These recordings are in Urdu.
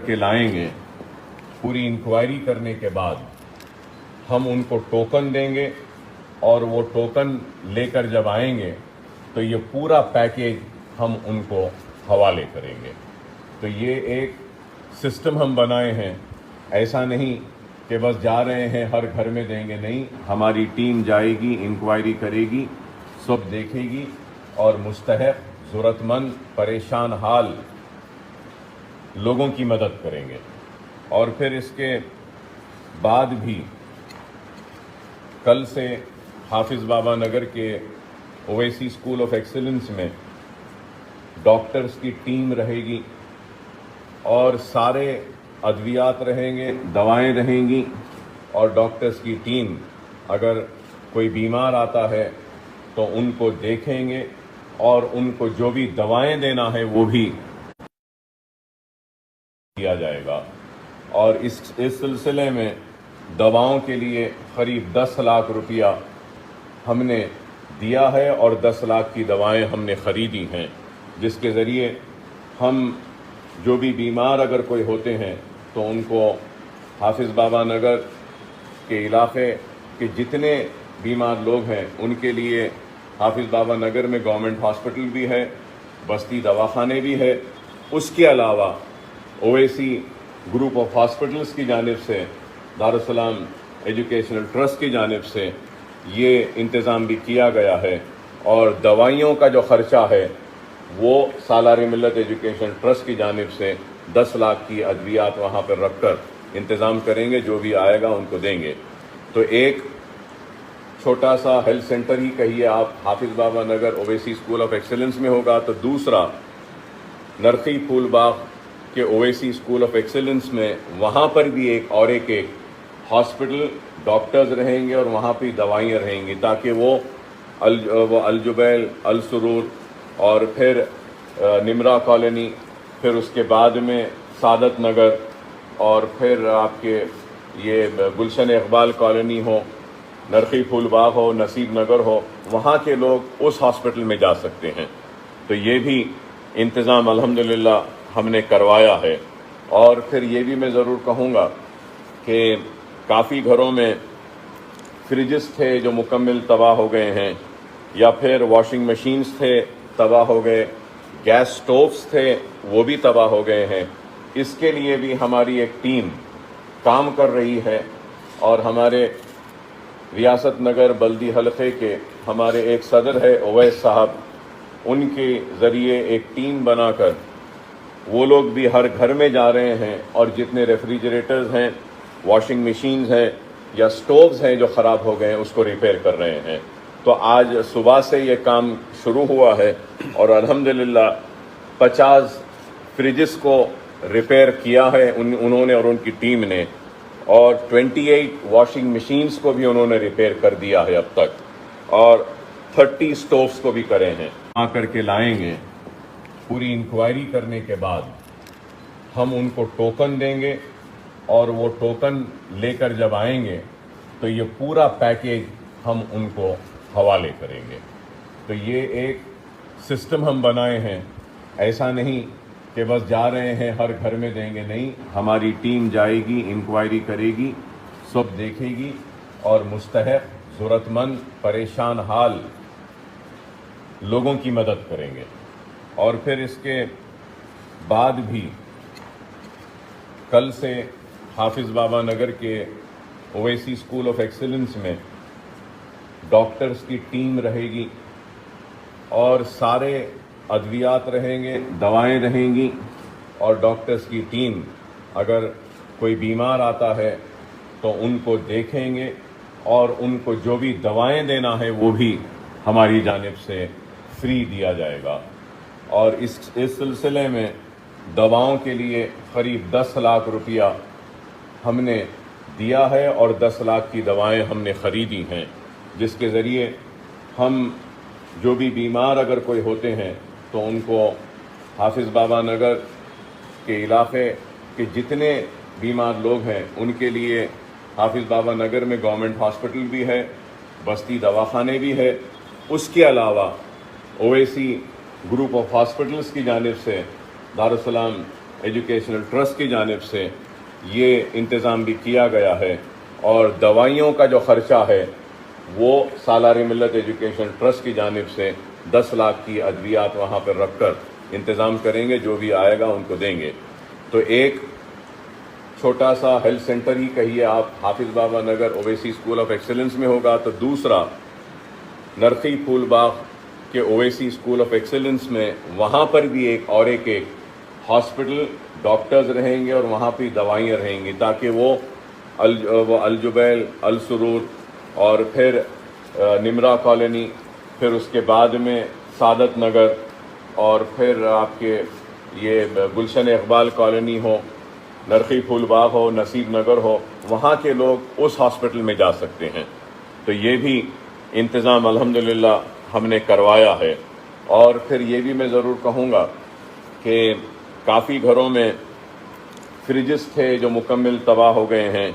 کے لائیں گے. پوری انکوائری کرنے کے بعد ہم ان کو ٹوکن دیں گے اور وہ ٹوکن لے کر جب آئیں گے تو یہ پورا پیکیج ہم ان کو حوالے کریں گے. تو یہ ایک سسٹم ہم بنائے ہیں. ایسا نہیں کہ بس جا رہے ہیں ہر گھر میں دیں گے، نہیں. ہماری ٹیم جائے گی، انکوائری کرے گی، سب دیکھے گی اور مستحق، ضرورت مند، پریشان حال لوگوں کی مدد کریں گے. اور پھر اس کے بعد بھی کل سے حافظ بابا نگر کے اویسی اسکول آف ایکسیلنس میں ڈاکٹرز کی ٹیم رہے گی اور سارے ادویات رہیں گے، دوائیں رہیں گی، اور ڈاکٹرز کی ٹیم اگر کوئی بیمار آتا ہے تو ان کو دیکھیں گے اور ان کو جو بھی دوائیں دینا ہے وہ بھی کیا جائے گا. اور اس سلسلے میں دواؤں کے لیے قریب 10 لاکھ روپیہ ہم نے دیا ہے اور 10 لاکھ کی دوائیں ہم نے خریدی ہیں، جس کے ذریعے ہم جو بھی بیمار اگر کوئی ہوتے ہیں تو ان کو حافظ بابا نگر کے علاقے کے جتنے بیمار لوگ ہیں ان کے لیے حافظ بابا نگر میں گورنمنٹ ہاسپٹل بھی ہے، بستی دواخانے بھی ہے. اس کے علاوہ اویسی گروپ آف ہاسپٹلز کی جانب سے، دارالسلام ایجوکیشنل ٹرسٹ کی جانب سے یہ انتظام بھی کیا گیا ہے. اور دوائیوں کا جو خرچہ ہے وہ سالار ملت ایجوکیشن ٹرسٹ کی جانب سے 10 لاکھ کی ادویات وہاں پر رکھ کر انتظام کریں گے. جو بھی آئے گا ان کو دیں گے. تو ایک چھوٹا سا ہیلتھ سینٹر ہی کہیے آپ حافظ بابا Nagar Owaisi school of excellence میں ہوگا، تو دوسرا نرخی پھول باغ کے اویسی اسکول آف ایکسیلنس میں وہاں پر بھی ایک ہاسپٹل، ڈاکٹرز رہیں گے اور وہاں پہ دوائیاں رہیں گی، تاکہ وہ الجبیل، السرور اور پھر نمرا کالونی، پھر اس کے بعد میں سعادت نگر اور پھر آپ کے یہ گلشن اقبال کالونی ہو، نرخی پھول باغ ہو، نصیب نگر ہو، وہاں کے لوگ اس ہاسپٹل میں جا سکتے ہیں. تو یہ بھی انتظام الحمدللہ ہم نے کروایا ہے. اور پھر یہ بھی میں ضرور کہوں گا کہ کافی گھروں میں فریجز تھے جو مکمل تباہ ہو گئے ہیں، یا پھر واشنگ مشینز تھے تباہ ہو گئے، گیس سٹووز تھے وہ بھی تباہ ہو گئے ہیں. اس کے لیے بھی ہماری ایک ٹیم کام کر رہی ہے، اور ہمارے ریاست نگر بلدی حلقے کے ہمارے ایک صدر ہے اویس صاحب، ان کے ذریعے ایک ٹیم بنا کر وہ لوگ بھی ہر گھر میں جا رہے ہیں اور جتنے ریفریجریٹرز ہیں، واشنگ مشینز ہیں یا سٹووز ہیں جو خراب ہو گئے ہیں اس کو ریپیئر کر رہے ہیں. تو آج صبح سے یہ کام شروع ہوا ہے اور الحمدللہ 50 فریجز کو ریپیئر کیا ہے انہوں نے اور ان کی ٹیم نے، اور 28 واشنگ مشینز کو بھی انہوں نے ریپیئر کر دیا ہے اب تک، اور 30 سٹووز کو بھی کرے ہیں. آ کر کے لائیں گے. پوری انکوائری کرنے کے بعد ہم ان کو ٹوکن دیں گے اور وہ ٹوکن لے کر جب آئیں گے تو یہ پورا پیکیج ہم ان کو حوالے کریں گے. تو یہ ایک سسٹم ہم بنائے ہیں. ایسا نہیں کہ بس جا رہے ہیں ہر گھر میں دیں گے، نہیں. ہماری ٹیم جائے گی، انکوائری کرے گی، سب دیکھے گی اور مستحق، ضرورت مند، پریشان حال لوگوں کی مدد کریں گے. اور پھر اس کے بعد بھی کل سے حافظ بابا نگر کے اویسی اسکول آف ایکسیلنس میں ڈاکٹرز کی ٹیم رہے گی اور سارے ادویات رہیں گے، دوائیں رہیں گی، اور ڈاکٹرز کی ٹیم اگر کوئی بیمار آتا ہے تو ان کو دیکھیں گے اور ان کو جو بھی دوائیں دینا ہے وہ بھی ہماری جانب سے فری دیا جائے گا. اور اس سلسلے میں دواؤں کے لیے قریب 10 لاکھ روپیہ ہم نے دیا ہے اور 10 لاکھ کی دوائیں ہم نے خریدی ہیں، جس کے ذریعے ہم جو بھی بیمار اگر کوئی ہوتے ہیں تو ان کو حافظ بابا نگر کے علاقے کے جتنے بیمار لوگ ہیں ان کے لیے حافظ بابا نگر میں گورنمنٹ ہاسپٹل بھی ہے، بستی دواخانے بھی ہے. اس کے علاوہ اویسی گروپ آف ہاسپٹلز کی جانب سے، دارالسلام ایجوکیشنل ٹرسٹ کی جانب سے یہ انتظام بھی کیا گیا ہے، اور دوائیوں کا جو خرچہ ہے وہ سالار ملت ایجوکیشن ٹرسٹ کی جانب سے 10 لاکھ کی ادویات وہاں پر رکھ کر انتظام کریں گے، جو بھی آئے گا ان کو دیں گے۔ تو ایک چھوٹا سا ہیلتھ سینٹر ہی کہیے آپ حافظ بابا Nagar Owaisi school of excellence میں ہوگا، تو دوسرا نرخی پھول باغ کے اویسی اسکول آف ایکسیلنس میں وہاں پر بھی ایک ہاسپٹل ڈاکٹرز رہیں گے اور وہاں پہ دوائیاں رہیں گی، تاکہ وہ الجبیل، السرور، اور پھر نمرا کالونی، پھر اس کے بعد میں سعادت نگر، اور پھر آپ کے یہ گلشن اقبال کالونی ہو، نرخی پھول باغ ہو، نصیب نگر ہو، وہاں کے لوگ اس ہاسپٹل میں جا سکتے ہیں۔ تو یہ بھی انتظام الحمدللہ ہم نے کروایا ہے۔ اور پھر یہ بھی میں ضرور کہوں گا کہ کافی گھروں میں فریجز تھے جو مکمل تباہ ہو گئے ہیں،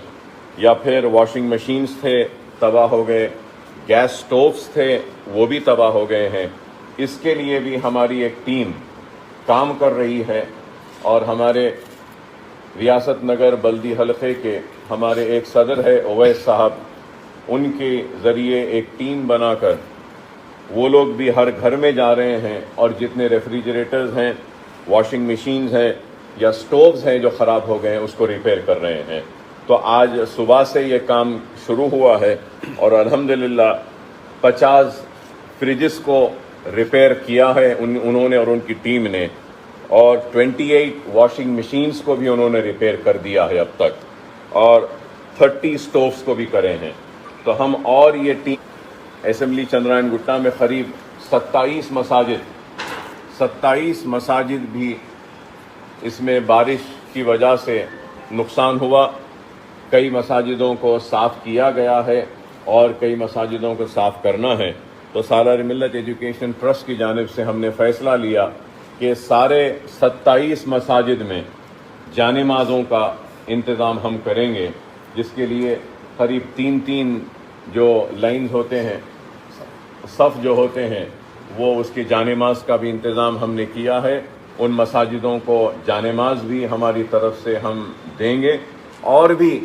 یا پھر واشنگ مشینز تھے تباہ ہو گئے، گیس سٹووز تھے وہ بھی تباہ ہو گئے ہیں۔ اس کے لیے بھی ہماری ایک ٹیم کام کر رہی ہے، اور ہمارے ریاست نگر بلدی حلقے کے ہمارے ایک صدر ہے اویس صاحب، ان کے ذریعے ایک ٹیم بنا کر وہ لوگ بھی ہر گھر میں جا رہے ہیں، اور جتنے ریفریجریٹرز ہیں، واشنگ مشینز ہیں یا سٹووز ہیں جو خراب ہو گئے ہیں اس کو ریپیئر کر رہے ہیں۔ تو آج صبح سے یہ کام شروع ہوا ہے، اور الحمدللہ 50 فریجز کو ریپیئر کیا ہے انہوں نے اور ان کی ٹیم نے، اور 28 واشنگ مشینز کو بھی انہوں نے ریپیئر کر دیا ہے اب تک، اور 30 سٹووز کو بھی کرے ہیں۔ تو ہم اور یہ ٹیم اسمبلی چندرائن گٹا میں قریب 27 مساجد بھی اس میں بارش کی وجہ سے نقصان ہوا، کئی مساجدوں کو صاف کیا گیا ہے اور کئی مساجدوں کو صاف کرنا ہے۔ تو سالار ملت ایجوکیشن ٹرسٹ کی جانب سے ہم نے فیصلہ لیا کہ سارے 27 مساجد میں جانمازوں کا انتظام ہم کریں گے، جس کے لیے قریب 3 جو لائنز ہوتے ہیں، صف جو ہوتے ہیں، وہ اس کی جانماز کا بھی انتظام ہم نے کیا ہے۔ ان مساجدوں کو جانماز بھی ہماری طرف سے ہم دیں گے، اور بھی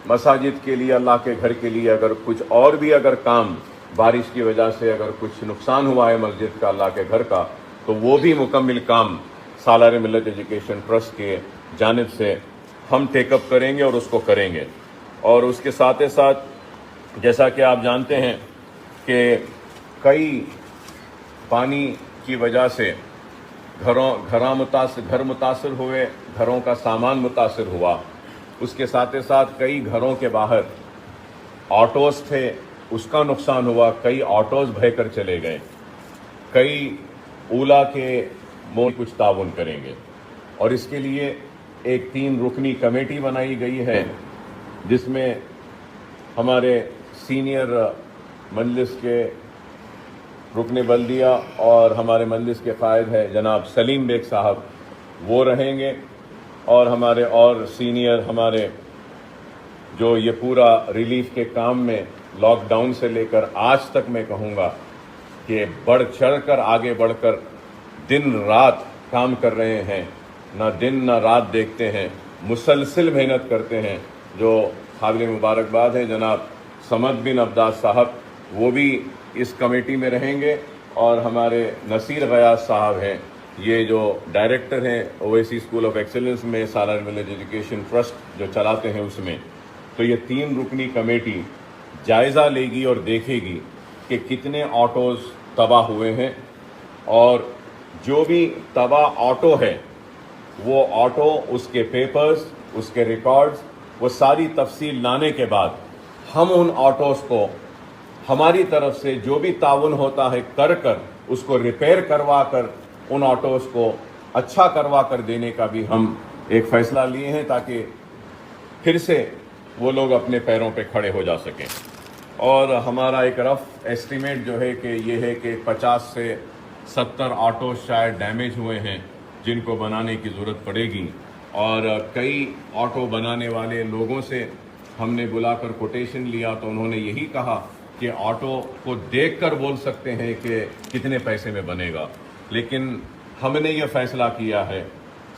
مساجد کے لیے، اللہ کے گھر کے لیے اگر کچھ اور بھی اگر کام بارش کی وجہ سے اگر کچھ نقصان ہوا ہے مسجد کا، اللہ کے گھر کا، تو وہ بھی مکمل کام سالار ملت ایجوکیشن ٹرسٹ کے جانب سے ہم ٹیک اپ کریں گے اور اس کو کریں گے۔ اور اس کے ساتھ ساتھ جیسا کہ آپ جانتے ہیں کہ کئی پانی کی وجہ سے گھر متاثر ہوئے، گھروں کا سامان متاثر ہوا، اس کے ساتھ کئی گھروں کے باہر آٹوز تھے، اس کا نقصان ہوا، کئی آٹوز بہہ کر چلے گئے، کئی اولا کے کچھ تعاون کریں گے۔ اور اس کے لیے ایک 3 رکنی کمیٹی بنائی گئی ہے، جس میں ہمارے سینئر مجلس کے رکن بلدیہ اور ہمارے مجلس کے قائد ہے جناب سلیم بیگ صاحب، وہ رہیں گے، اور ہمارے اور سینئر ہمارے جو یہ پورا ریلیف کے کام میں لاک ڈاؤن سے لے کر آج تک میں کہوں گا کہ بڑھ چڑھ کر آگے بڑھ کر دن رات کام کر رہے ہیں، نہ دن نہ رات دیکھتے ہیں، مسلسل محنت کرتے ہیں، جو قابل مبارکباد ہے جناب صمد بن عباس صاحب، وہ بھی اس کمیٹی میں رہیں گے، اور ہمارے نصیر غیاث صاحب ہیں، یہ جو ڈائریکٹر ہیں اویسی اسکول آف ایکسیلنس میں، سالار ملت ایجوکیشن ٹرسٹ جو چلاتے ہیں اس میں۔ تو یہ 3 رکنی کمیٹی جائزہ لے گی اور دیکھے گی کہ کتنے آٹوز تباہ ہوئے ہیں، اور جو بھی تباہ آٹو ہے وہ آٹو، اس کے پیپرز، اس کے ریکارڈز، وہ ساری تفصیل لانے کے بعد ہم ان آٹوز کو ہماری طرف سے جو بھی تعاون ہوتا ہے کر اس کو ریپیئر کروا کر ان آٹوز کو اچھا کروا کر دینے کا بھی ہم ایک فیصلہ لیے ہیں، تاکہ پھر سے وہ لوگ اپنے پیروں پہ کھڑے ہو جا سکیں۔ اور ہمارا ایک رف ایسٹیمیٹ جو ہے کہ یہ ہے کہ 50 سے 70 آٹوز شاید ڈیمیج ہوئے ہیں، جن کو بنانے کی ضرورت پڑے گی، اور کئی آٹو بنانے والے لوگوں سے ہم نے بلا کر کوٹیشن لیا، تو انہوں نے یہی کہا کہ آٹو کو دیکھ کر بول سکتے ہیں کہ کتنے پیسے میں بنے گا، لیکن ہم نے یہ فیصلہ کیا ہے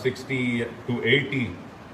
60 to 80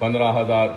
15,000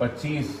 25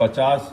50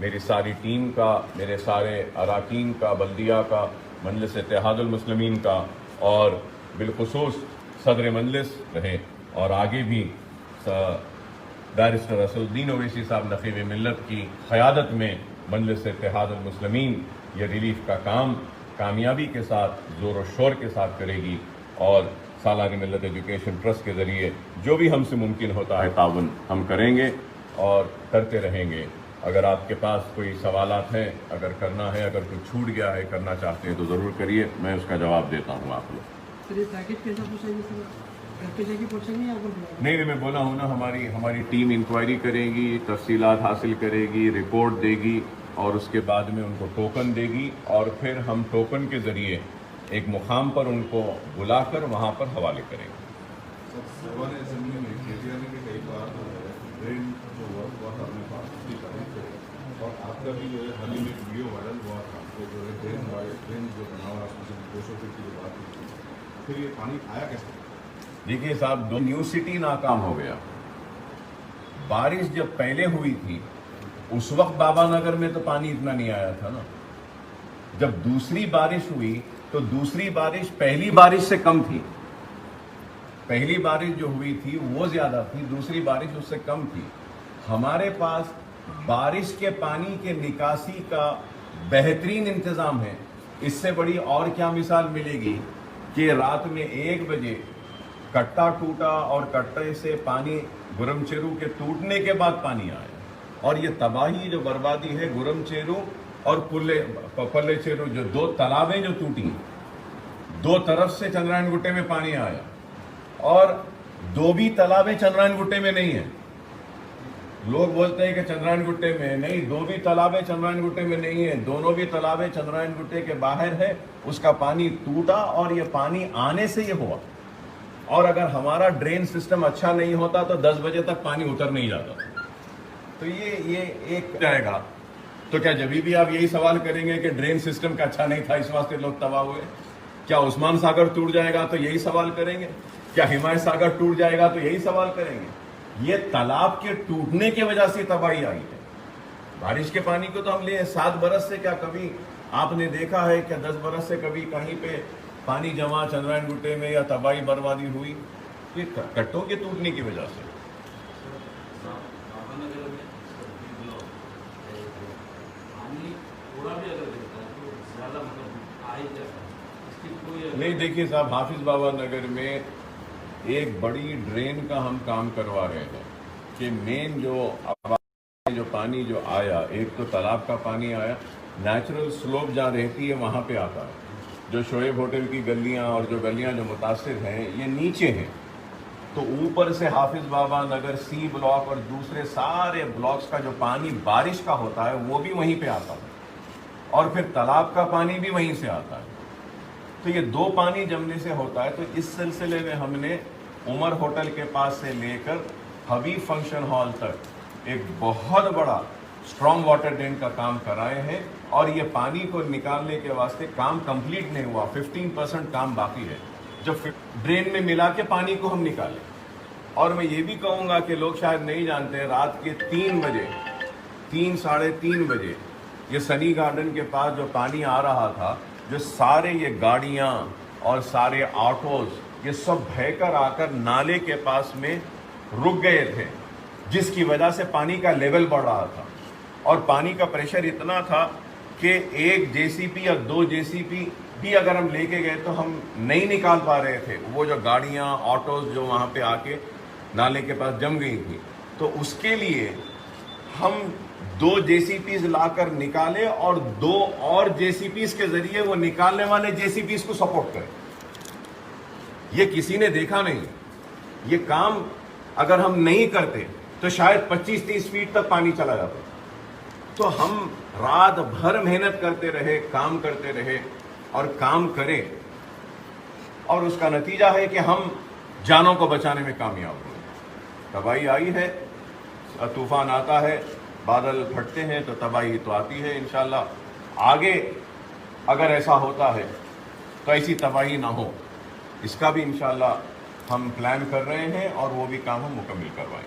میری ساری ٹیم کا، میرے سارے اراکین کا، بلدیہ کا، مجلس اتحاد المسلمین کا، اور بالخصوص صدر مجلس رہے اور آگے بھی بیرسٹر اسد الدین اویسی صاحب نقیب ملت کی قیادت میں مجلس اتحاد المسلمین یہ ریلیف کا کام کامیابی کے ساتھ، زور و شور کے ساتھ کرے گی، اور سالار ملت ایجوکیشن ٹرسٹ کے ذریعے جو بھی ہم سے ممکن ہوتا ہے تعاون ہم کریں گے اور کرتے رہیں گے۔ اگر آپ کے پاس کوئی سوالات ہیں، اگر کرنا ہے، اگر کچھ چھوٹ گیا ہے، کرنا چاہتے ہیں تو ضرور کریے، میں اس کا جواب دیتا ہوں آپ لوگ۔ نہیں، میں بولا ہوں نا، ہماری ٹیم انکوائری کرے گی، تفصیلات حاصل کرے گی، رپورٹ دے گی، اور اس کے بعد میں ان کو ٹوکن دے گی، اور پھر ہم ٹوکن کے ذریعے ایک مقام پر ان کو بلا کر وہاں پر حوالے کریں گے۔ اور آپ کا بھی جو ہے حال ہی میں ویڈیو وائرل ہوا تھا کہ جو ہے ڈرین جو بنا ہوا ہے اس میں 200 فٹ کی جو بات ہوئی، پھر یہ پانی آیا کیسے؟ دیکھیے صاحب، نیو سٹی ناکام ہو گیا۔ بارش جب پہلے ہوئی تھی اس وقت بابا نگر میں تو پانی اتنا نہیں آیا تھا نا۔ جب دوسری بارش ہوئی تو دوسری بارش پہلی بارش سے کم تھی۔ پہلی بارش جو ہوئی تھی وہ زیادہ تھی، دوسری بارش اس سے کم تھی۔ ہمارے پاس بارش کے پانی کے نکاسی کا بہترین انتظام ہے۔ اس سے بڑی اور کیا مثال ملے گی کہ رات میں 1 بجے کٹا ٹوٹا اور کٹے سے پانی گرم چیرو کے ٹوٹنے کے بعد پانی آیا، اور یہ تباہی جو بربادی ہے گرم چیرو اور پلے چیرو، جو 2 تالابیں جو ٹوٹی، 2 طرف سے چندرائن گٹے میں پانی آیا، اور 2 بھی تالابیں چندرائن گٹے میں نہیں ہیں۔ لوگ بولتے ہیں کہ چندرائن گٹے میں نہیں، 2 بھی تالابیں چندرائن گٹے میں نہیں ہیں، دونوں بھی تالابیں چندرائن گٹے کے باہر ہے۔ اس کا پانی ٹوٹا اور یہ پانی آنے سے یہ ہوا، اور اگر ہمارا ڈرین سسٹم اچھا نہیں ہوتا تو 10 بجے تک پانی اتر نہیں جاتا۔ تو یہ ایک جائے گا تو کیا جبھی بھی آپ یہی سوال کریں گے کہ ڈرین سسٹم کا اچھا نہیں تھا اس واسطے لوگ تباہ ہوئے؟ کیا عثمان ساگر ٹوٹ جائے گا تو یہی سوال کریں گے؟ کیا ہمایت ساگر ٹوٹ جائے گا تو یہی سوال کریں گے؟ یہ تالاب کے ٹوٹنے کی وجہ سے تباہی آئی ہے۔ بارش کے پانی کو تو ہم لے 7 برس سے، کیا کبھی آپ نے دیکھا ہے کہ 10 برس سے کبھی کہیں پہ پانی جمع چندرائن گٹے میں یا تباہی بربادی ہوئی؟ یہ کٹوں کے ٹوٹنے کی وجہ سے۔ نہیں، دیکھیے صاحب، حافظ بابا نگر میں ایک بڑی ڈرین کا ہم کام کروا رہے ہیں کہ مین جو پانی جو آیا، ایک تو تالاب کا پانی آیا، نیچرل سلوپ جہاں رہتی ہے وہاں پہ آتا ہے۔ جو شعیب ہوٹل کی گلیاں اور جو گلیاں جو متاثر ہیں یہ نیچے ہیں، تو اوپر سے حافظ بابا نگر سی بلاک اور دوسرے سارے بلاکس کا جو پانی بارش کا ہوتا ہے وہ بھی وہیں پہ آتا ہے، اور پھر تالاب کا پانی بھی وہیں سے آتا ہے۔ تو یہ 2 پانی جمنے سے ہوتا ہے۔ تو اس سلسلے میں ہم نے عمر ہوٹل کے پاس سے لے کر حبیب فنکشن ہال تک ایک بہت بڑا اسٹرانگ واٹر ڈرین کا کام کرائے ہیں، اور یہ پانی کو نکالنے کے واسطے کام کمپلیٹ نہیں ہوا، 15% کام باقی ہے، جو ڈرین میں ملا کے پانی کو ہم نکالیں۔ اور میں یہ بھی کہوں گا کہ لوگ شاید نہیں جانتے، رات کے 3 بجے 3 – 3:30 بجے یہ سنی گارڈن کے پاس جو پانی آ رہا تھا، جو سارے یہ گاڑیاں اور سارے آٹوز یہ سب بہہ کر آ کر نالے کے پاس میں رک گئے تھے، جس کی وجہ سے پانی کا لیول بڑھ رہا تھا، اور پانی کا پریشر اتنا تھا کہ 1 JCB یا 2 JCB بھی اگر ہم لے کے گئے تو ہم نہیں نکال پا رہے تھے۔ وہ جو گاڑیاں آٹوز جو وہاں پہ آ کے نالے کے پاس جم گئی تھی، تو اس کے لیے ہم 2 JCBs لا کر نکالے، اور 2 اور JCBs کے ذریعے وہ نکالنے والے JCBs کو سپورٹ کریں۔ یہ کسی نے دیکھا نہیں۔ یہ کام اگر ہم نہیں کرتے تو شاید 25-30 فیٹ تک پانی چلا جاتا۔ تو ہم رات بھر محنت کرتے رہے، کام کرتے رہے اور کام کرے، اور اس کا نتیجہ ہے کہ ہم جانوں کو بچانے میں کامیاب ہوئے۔ تباہی آئی ہے، طوفان آتا ہے، بادل پھٹتے ہیں تو تباہی تو آتی ہے۔ انشاءاللہ آگے اگر ایسا ہوتا ہے تو ایسی تباہی نہ ہو، اس کا بھی انشاءاللہ ہم پلان کر رہے ہیں، اور وہ بھی کام ہم مکمل کروائیں۔